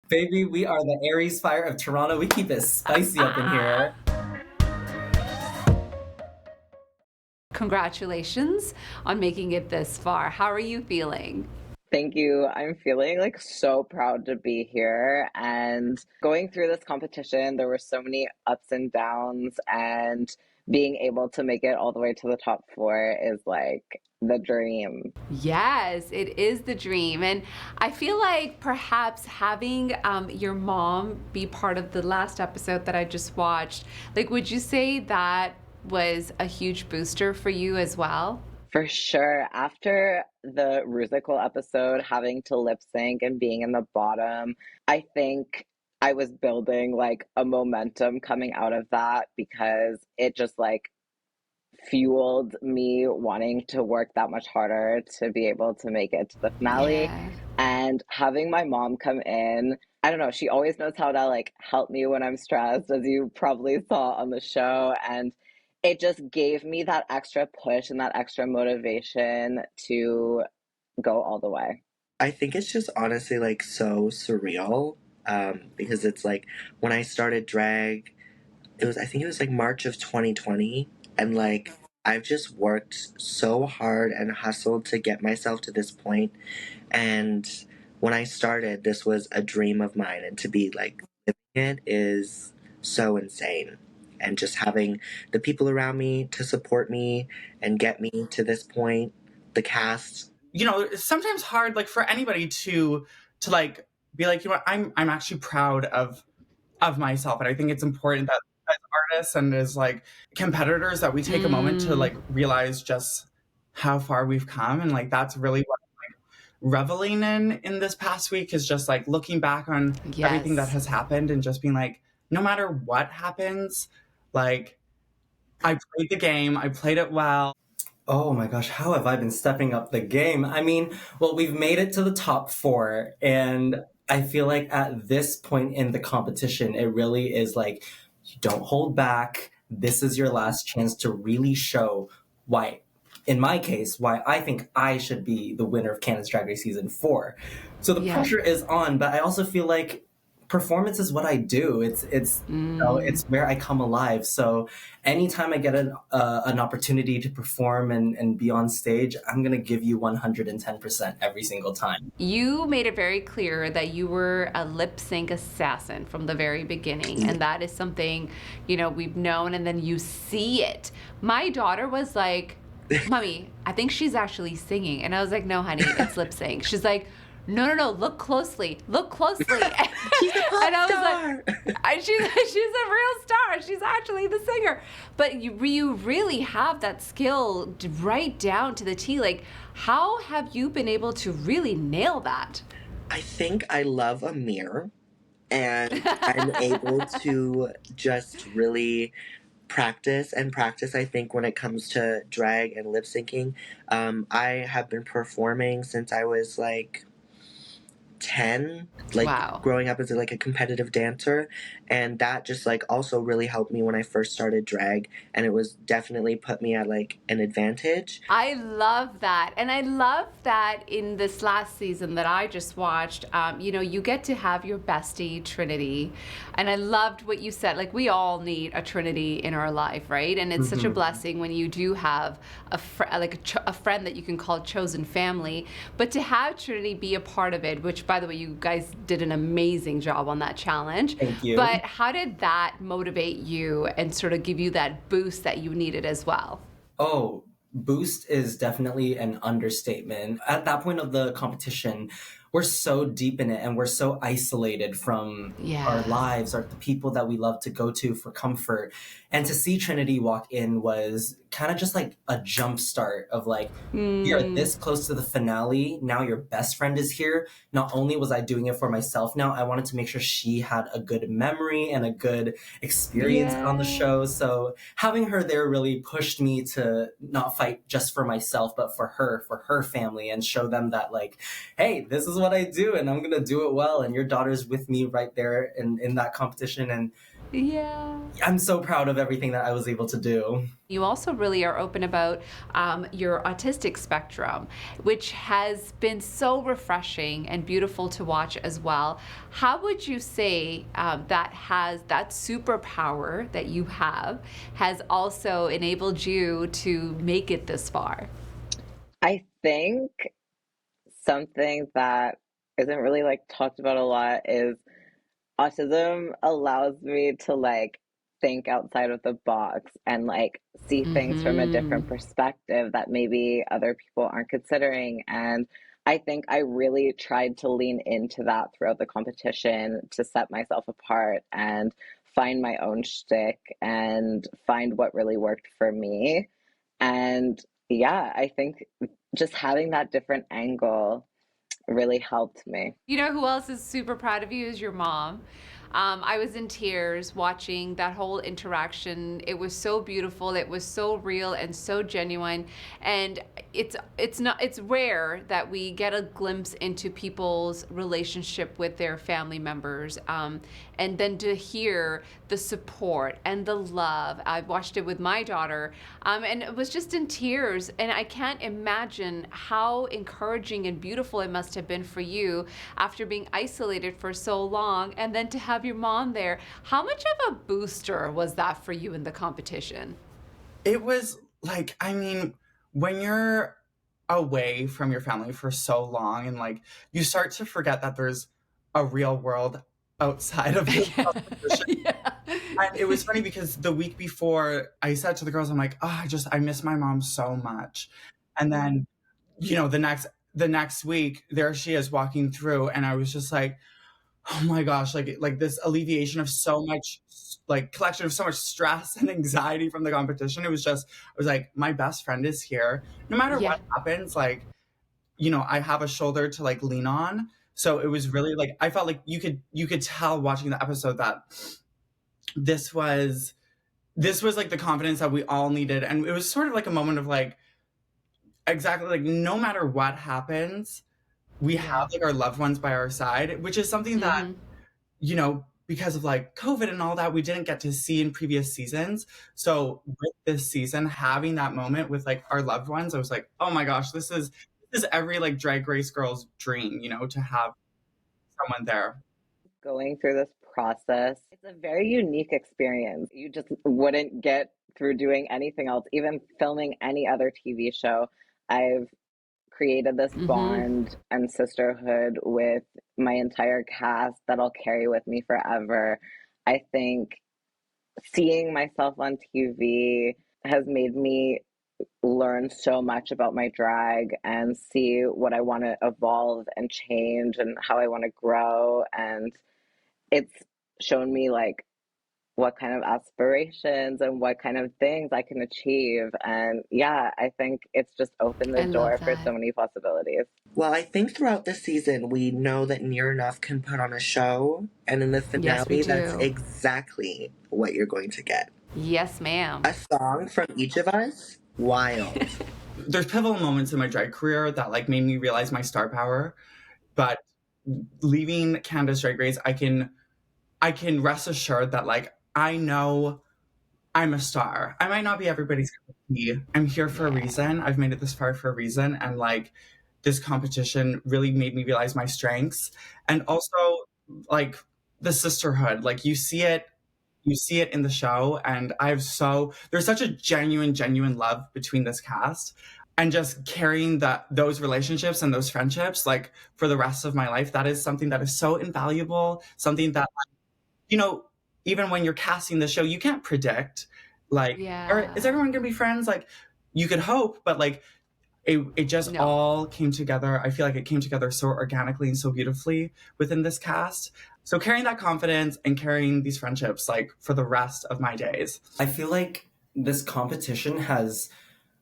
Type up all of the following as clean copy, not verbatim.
Baby, we are the Aries fire of Toronto. We keep it spicy up in here. Congratulations on making it this far. How are you feeling? Thank you. I'm feeling like so proud to be here and going through this competition. There were so many ups and downs, and being able to make it all the way to the top four is like the dream. Yes, it is the dream. And I feel like perhaps having your mom be part of the last episode that I just watched, like, would you say that was a huge booster for you as well? For sure. After the Rusical episode, having to lip sync and being in the bottom, I think I was building like a momentum coming out of that because it just like fueled me wanting to work that much harder to be able to make it to the finale. Yeah. And having my mom come in, I don't know, she always knows how to like help me when I'm stressed, as you probably saw on the show. And it just gave me that extra push and that extra motivation to go all the way. I think it's just honestly like so surreal because it's like when I started drag, I think it was like March of 2020. And like I've just worked so hard and hustled to get myself to this point. And when I started, this was a dream of mine. And to be like living it is so insane. And just having the people around me to support me and get me to this point, the cast. You know, it's sometimes hard, like for anybody to like be like, you know what, I'm actually proud of myself, and I think it's important that as artists and as like competitors that we take a moment to like realize just how far we've come, and like that's really what I'm like reveling in this past week is just like looking back on everything that has happened and just being like, no matter what happens, like I played the game, I played it well. Oh my gosh, how have I been stepping up the game? I mean, well, we've made it to the top four, and I feel like at this point in the competition, it really is like, you don't hold back. This is your last chance to really show why, in my case, why I think I should be the winner of Canada's Drag Race Season 4. So the pressure is on, but I also feel like performance is what I do. It's you know, it's where I come alive. So anytime I get an opportunity to perform and be on stage, I'm gonna give you 110% every single time. You made it very clear that you were a lip sync assassin from the very beginning, and that is something, you know, we've known, and then you see it. My daughter was like, Mommy, I think she's actually singing. And I was like, no, honey, it's lip sync. She's like, no, look closely. She's a pop And I was star. like, she's a real star. She's actually the singer. But you really have that skill right down to the T. Like, how have you been able to really nail that? I think I love a mirror, and I'm able to just really practice and practice. I think when it comes to drag and lip syncing, I have been performing since I was like 10, like growing up as like a competitive dancer, and that just like also really helped me when I first started drag, and it was definitely put me at like an advantage. I love that. And I love that in this last season that I just watched, you know, you get to have your bestie Trinity. And I loved what you said. Like, we all need a Trinity in our life, right? And it's such a blessing when you do have a friend that you can call chosen family. But to have Trinity be a part of it, which, by the way, you guys did an amazing job on that challenge. Thank you. But how did that motivate you and sort of give you that boost that you needed as well? Oh, boost is definitely an understatement. At that point of the competition, we're so deep in it and we're so isolated from our lives or the people that we love to go to for comfort. And to see Trinity walk in was kind of just like a jump start of like, you're this close to the finale. Now your best friend is here. Not only was I doing it for myself now, I wanted to make sure she had a good memory and a good experience on the show. So having her there really pushed me to not fight just for myself, but for her family, and show them that like, hey, this is what I do and I'm going to do it well. And your daughter's with me right there in that competition. And Yeah. I'm so proud of everything that I was able to do. You also really are open about your autistic spectrum, which has been so refreshing and beautiful to watch as well. How would you say that superpower that you have has also enabled you to make it this far? I think something that isn't really like talked about a lot is autism allows me to like think outside of the box and like see things from a Mm-hmm. different perspective that maybe other people aren't considering. And I think I really tried to lean into that throughout the competition to set myself apart and find my own shtick and find what really worked for me. And yeah, I think just having that different angle really helped me. You know who else is super proud of you is your mom. I was in tears watching that whole interaction. It was so beautiful. It was so real and so genuine. And it's rare that we get a glimpse into people's relationship with their family members. And then to hear the support and the love. I watched it with my daughter, and it was just in tears. And I can't imagine how encouraging and beautiful it must have been for you after being isolated for so long, and then to have your mom there. How much of a booster was that for you in the competition? It was like, I mean, when you're away from your family for so long and like you start to forget that there's a real world outside of your competition. Yeah. And it was funny because the week before I said to the girls, I'm like, oh, I miss my mom so much. And then, the next week there she is walking through and I was just like, oh my gosh, like this alleviation of so much, like collection of so much stress and anxiety from the competition. I was like, my best friend is here. No matter Yeah. what happens, like, I have a shoulder to like lean on. So it was really like, I felt like you could tell watching the episode that this was like the confidence that we all needed. And it was sort of like a moment of like, exactly, like no matter what happens, we have like our loved ones by our side, which is something that, because of like COVID and all that, we didn't get to see in previous seasons. So with this season, having that moment with like our loved ones, I was like, oh my gosh, this is every like Drag Race girl's dream, to have someone there. Going through this process, it's a very unique experience. You just wouldn't get through doing anything else, even filming any other TV show. I've created this bond and sisterhood with my entire cast that I'll carry with me forever. I think seeing myself on TV has made me learn so much about my drag and see what I want to evolve and change and how I want to grow. And it's shown me like what kind of aspirations and what kind of things I can achieve. And yeah, I think it's just opened the door for so many possibilities. Well, I think throughout the season, we know that Nearah Nuff can put on a show. And in the finale, that's exactly what you're going to get. Yes, ma'am. A song from each of us. Wild. There's pivotal moments in my drag career that like made me realize my star power. But leaving Canada's Drag Race, I can rest assured that like I know I'm a star. I might not be everybody's cup of tea. I'm here for a reason. I've made it this far for a reason. And like this competition really made me realize my strengths. And also like the sisterhood. Like you see it in the show. And there's such a genuine love between this cast. And just carrying those relationships and those friendships like for the rest of my life, that is something that is so invaluable. Something that, even when you're casting the show, you can't predict, like, is everyone going to be friends? Like, you could hope, but like, it just all came together. I feel like it came together so organically and so beautifully within this cast. So carrying that confidence and carrying these friendships, like, for the rest of my days. I feel like this competition has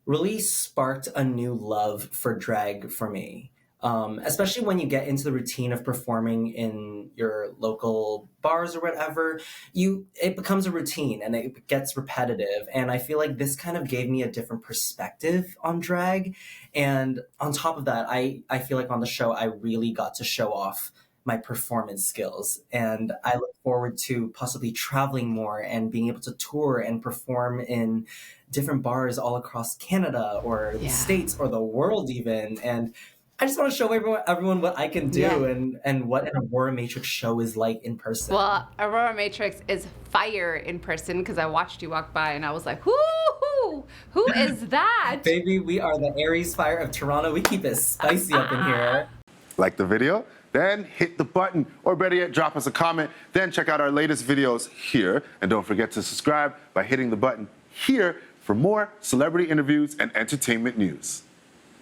really sparked a new love for drag for me. Especially when you get into the routine of performing in your local bars or whatever, it becomes a routine and it gets repetitive. And I feel like this kind of gave me a different perspective on drag. And on top of that, I feel like on the show, I really got to show off my performance skills. And I look forward to possibly traveling more and being able to tour and perform in different bars all across Canada or the States or the world even. And I just want to show everyone what I can do and what an Aurora Matrix show is like in person. Well, Aurora Matrix is fire in person because I watched you walk by and I was like, who is that? Baby, we are the Aries Fire of Toronto. We keep it spicy up in here. Like the video? Then hit the button, or better yet, drop us a comment. Then check out our latest videos here. And don't forget to subscribe by hitting the button here for more celebrity interviews and entertainment news.